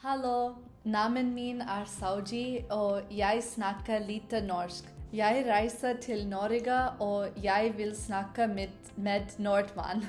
Hallo, namen min Souji og jeg snakker lite norsk. Jeg reiser til Norge og jeg vil snakke med nordmann.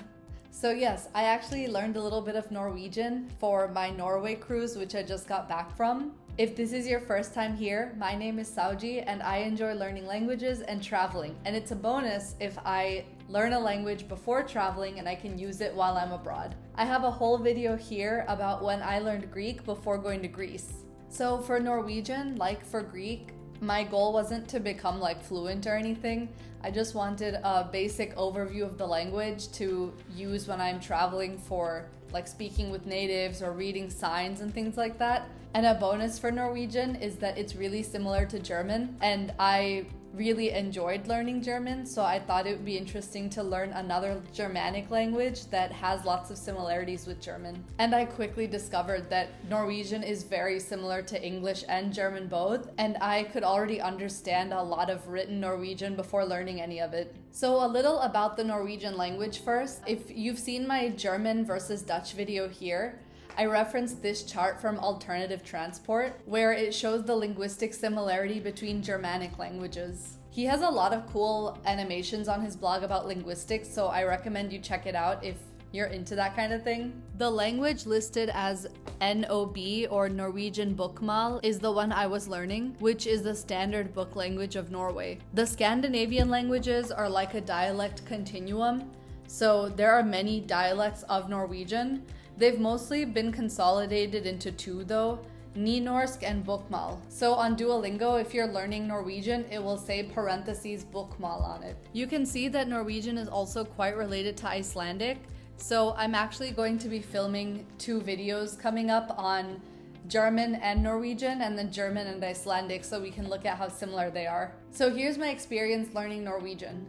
So yes, I actually learned a little bit of Norwegian for my Norway cruise, which I just got back from. If this is your first time here, my name is Souji and I enjoy learning languages and traveling. And it's a bonus if I learn a language before traveling and I can use it while I'm abroad. I have a whole video here about when I learned Greek before going to Greece. So for Norwegian, like for Greek, my goal wasn't to become fluent or anything. I just wanted a basic overview of the language to use when I'm traveling for speaking with natives or reading signs and things like that. And a bonus for Norwegian is that it's really similar to German, and I really enjoyed learning German, so I thought it would be interesting to learn another Germanic language that has lots of similarities with German. And I quickly discovered that Norwegian is very similar to English and German both, and I could already understand a lot of written Norwegian before learning any of it. So a little about the Norwegian language first. If you've seen my German versus Dutch video here, I referenced this chart from Alternative Transport, where it shows the linguistic similarity between Germanic languages. He has a lot of cool animations on his blog about linguistics, so I recommend you check it out if you're into that kind of thing. The language listed as NOB or Norwegian Bokmål is the one I was learning, which is the standard book language of Norway. The Scandinavian languages are like a dialect continuum, so there are many dialects of Norwegian. They've mostly been consolidated into two though, Nynorsk and Bokmål. So on Duolingo, if you're learning Norwegian, it will say parentheses Bokmål on it. You can see that Norwegian is also quite related to Icelandic. So I'm actually going to be filming 2 videos coming up on German and Norwegian, and then German and Icelandic, so we can look at how similar they are. So here's my experience learning Norwegian.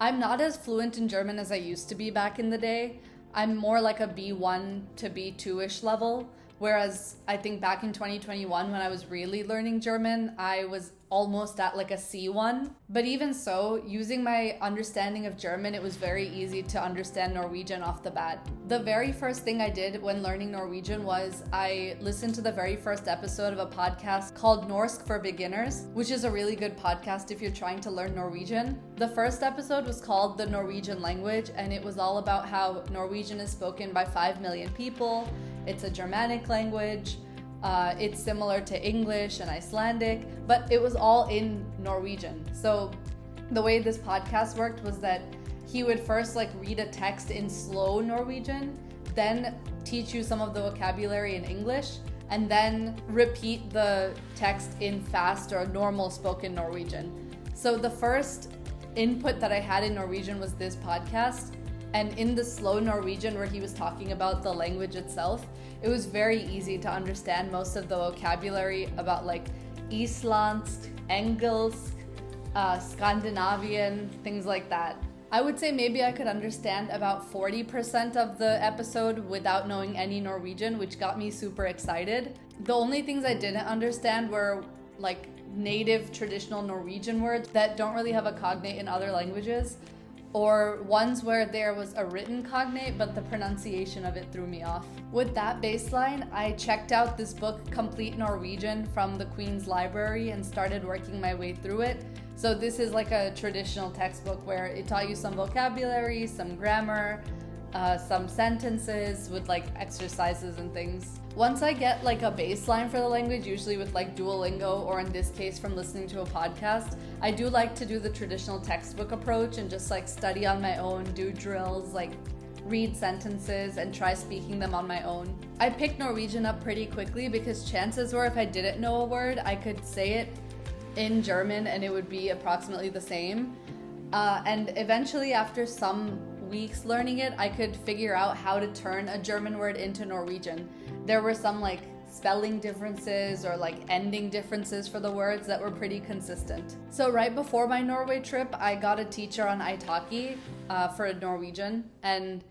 I'm not as fluent in German as I used to be back in the day. I'm more like a B1 to B2-ish level, whereas I think back in 2021 when I was really learning German, I was almost at a C1. But even so, using my understanding of German, it was very easy to understand Norwegian off the bat. The very first thing I did when learning Norwegian was I listened to the very first episode of a podcast called Norsk for Beginners, which is a really good podcast if you're trying to learn Norwegian. The first episode was called The Norwegian Language, and it was all about how Norwegian is spoken by 5 million people. It's a Germanic language. It's similar to English and Icelandic, but it was all in Norwegian. So the way this podcast worked was that he would first read a text in slow Norwegian, then teach you some of the vocabulary in English, and then repeat the text in fast or normal spoken Norwegian. So the first input that I had in Norwegian was this podcast. And in the slow Norwegian where he was talking about the language itself, it was very easy to understand most of the vocabulary about Islandsk, Engelsk, Scandinavian, things like that. I would say maybe I could understand about 40% of the episode without knowing any Norwegian, which got me super excited. The only things I didn't understand were native traditional Norwegian words that don't really have a cognate in other languages, or ones where there was a written cognate, but the pronunciation of it threw me off. With that baseline, I checked out this book, Complete Norwegian, from the Queen's Library and started working my way through it. So this is a traditional textbook where it taught you some vocabulary, some grammar, some sentences with exercises and things. Once I get a baseline for the language, usually with Duolingo, or in this case from listening to a podcast, I do like to do the traditional textbook approach and just study on my own, do drills, read sentences and try speaking them on my own. I picked Norwegian up pretty quickly because chances were if I didn't know a word, I could say it in German and it would be approximately the same. And eventually, after some weeks learning it, I could figure out how to turn a German word into Norwegian. There were some spelling differences or ending differences for the words that were pretty consistent. So right before my Norway trip, I got a teacher on Italki for Norwegian, and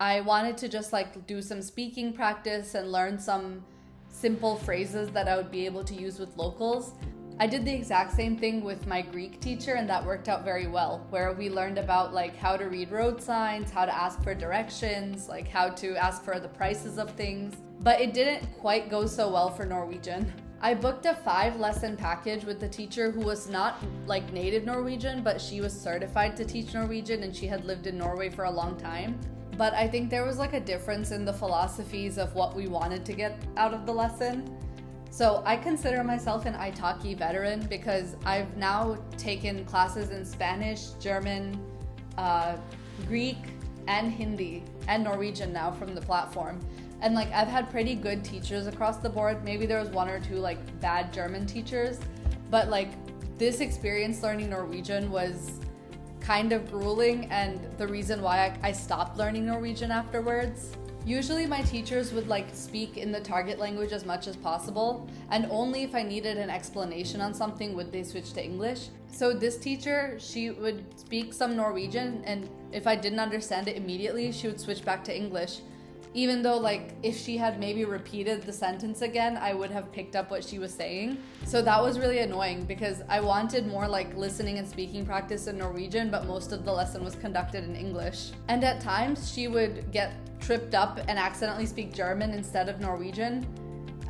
I wanted to just do some speaking practice and learn some simple phrases that I would be able to use with locals. I did the exact same thing with my Greek teacher, and that worked out very well, where we learned about how to read road signs, how to ask for directions, how to ask for the prices of things. but it didn't quite go so well for Norwegian. I booked a 5-lesson package with the teacher who was not like native Norwegian, but she was certified to teach Norwegian and she had lived in Norway for a long time. But I think there was like a difference in the philosophies of what we wanted to get out of the lesson. So I consider myself an Italki veteran because I've now taken classes in Spanish, German, Greek, and Hindi, and Norwegian now from the platform. And like I've had pretty good teachers across the board. Maybe there was 1 or 2 like bad German teachers, but like this experience learning Norwegian was kind of grueling, and the reason why I stopped learning Norwegian afterwards. Usually my teachers would like speak in the target language as much as possible, and only if I needed an explanation on something would they switch to English. So this teacher, she would speak some Norwegian, and if I didn't understand it immediately, she would switch back to English. Even though like if she had maybe repeated the sentence again, I would have picked up what she was saying. So that was really annoying because I wanted more like listening and speaking practice in Norwegian, but most of the lesson was conducted in English. And at times she would get tripped up and accidentally speak German instead of Norwegian.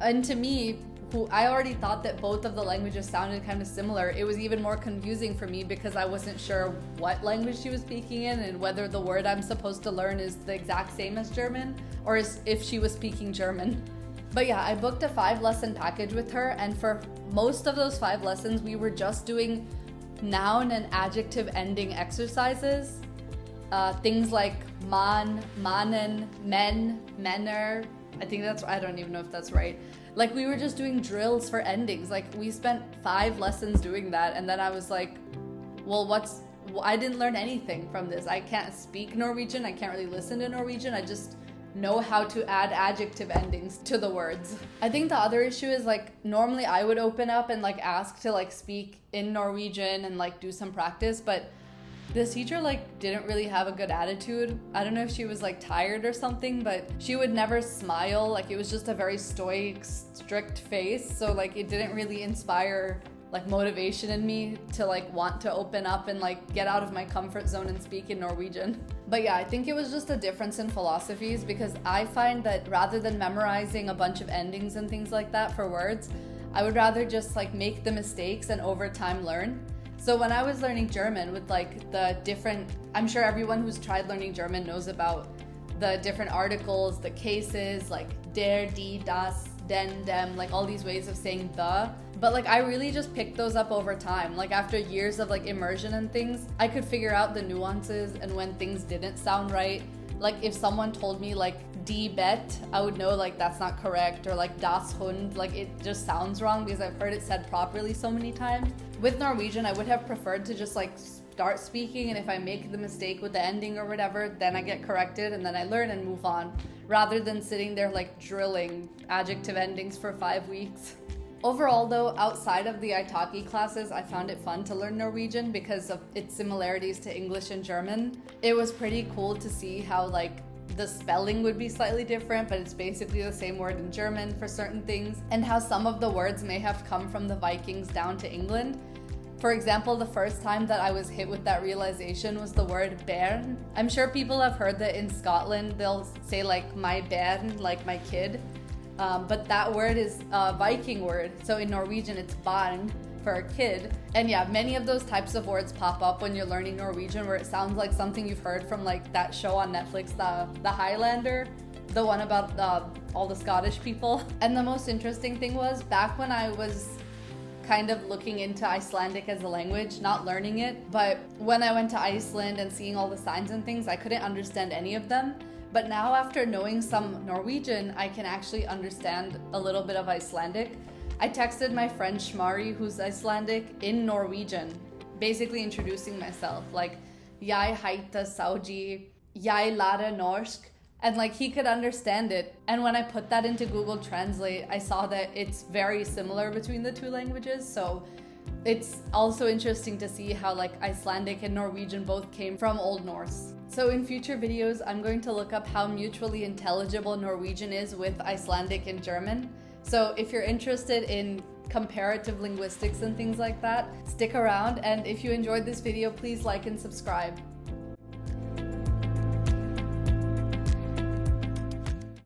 And to me, who I already thought that both of the languages sounded kind of similar, it was even more confusing for me because I wasn't sure what language she was speaking in and whether the word I'm supposed to learn is the exact same as German or if she was speaking German. But yeah, I booked a 5-lesson package with her, and for most of those 5 lessons, we were just doing noun and adjective ending exercises. Things like man, mannen, men, menner. I don't even know if that's right. Like we were just doing drills for endings. Like we spent 5 lessons doing that, and then I was like, well, I didn't learn anything from this. I can't speak Norwegian. I can't really listen to Norwegian. I just know how to add adjective endings to the words. I think the other issue is like normally I would open up and like ask to like speak in Norwegian and like do some practice, but this teacher like didn't really have a good attitude. I don't know if she was like tired or something, but she would never smile. Like it was just a very stoic, strict face. So like it didn't really inspire like motivation in me to like want to open up and like get out of my comfort zone and speak in Norwegian. But yeah, I think it was just a difference in philosophies, because I find that rather than memorizing a bunch of endings and things like that for words, I would rather just like make the mistakes and over time learn. So when I was learning German with like the different, I'm sure everyone who's tried learning German knows about the different articles, the cases, like der, die, das, den, dem, like all these ways of saying the. But like I really just picked those up over time. Like after years of like immersion and things, I could figure out the nuances and when things didn't sound right. Like if someone told me like die Bet, I would know like that's not correct, or like das Hund, like it just sounds wrong because I've heard it said properly so many times. With Norwegian, I would have preferred to just like start speaking, and if I make the mistake with the ending or whatever, then I get corrected and then I learn and move on, rather than sitting there like drilling adjective endings for 5 weeks. Overall though, outside of the Italki classes, I found it fun to learn Norwegian because of its similarities to English and German. It was pretty cool to see how like the spelling would be slightly different, but it's basically the same word in German for certain things, and how some of the words may have come from the Vikings down to England. For example, the first time that I was hit with that realization was the word bairn. I'm sure people have heard that in Scotland they'll say like my bairn, like my kid. But that word is a Viking word. So in Norwegian, it's barn for a kid. And yeah, many of those types of words pop up when you're learning Norwegian, where it sounds like something you've heard from like that show on Netflix, the Highlander, the one about all the Scottish people. And the most interesting thing was, back when I was kind of looking into Icelandic as a language, not learning it, but when I went to Iceland and seeing all the signs and things, I couldn't understand any of them. But now, after knowing some Norwegian, I can actually understand a little bit of Icelandic. I texted my friend Shmari, who's Icelandic, in Norwegian, basically introducing myself, like, Jeg heter Souji, jeg lærer norsk, and like he could understand it. And when I put that into Google Translate, I saw that it's very similar between the two languages, so it's also interesting to see how like Icelandic and Norwegian both came from Old Norse. So in future videos, I'm going to look up how mutually intelligible Norwegian is with Icelandic and German. So if you're interested in comparative linguistics and things like that, stick around. And if you enjoyed this video, please like and subscribe.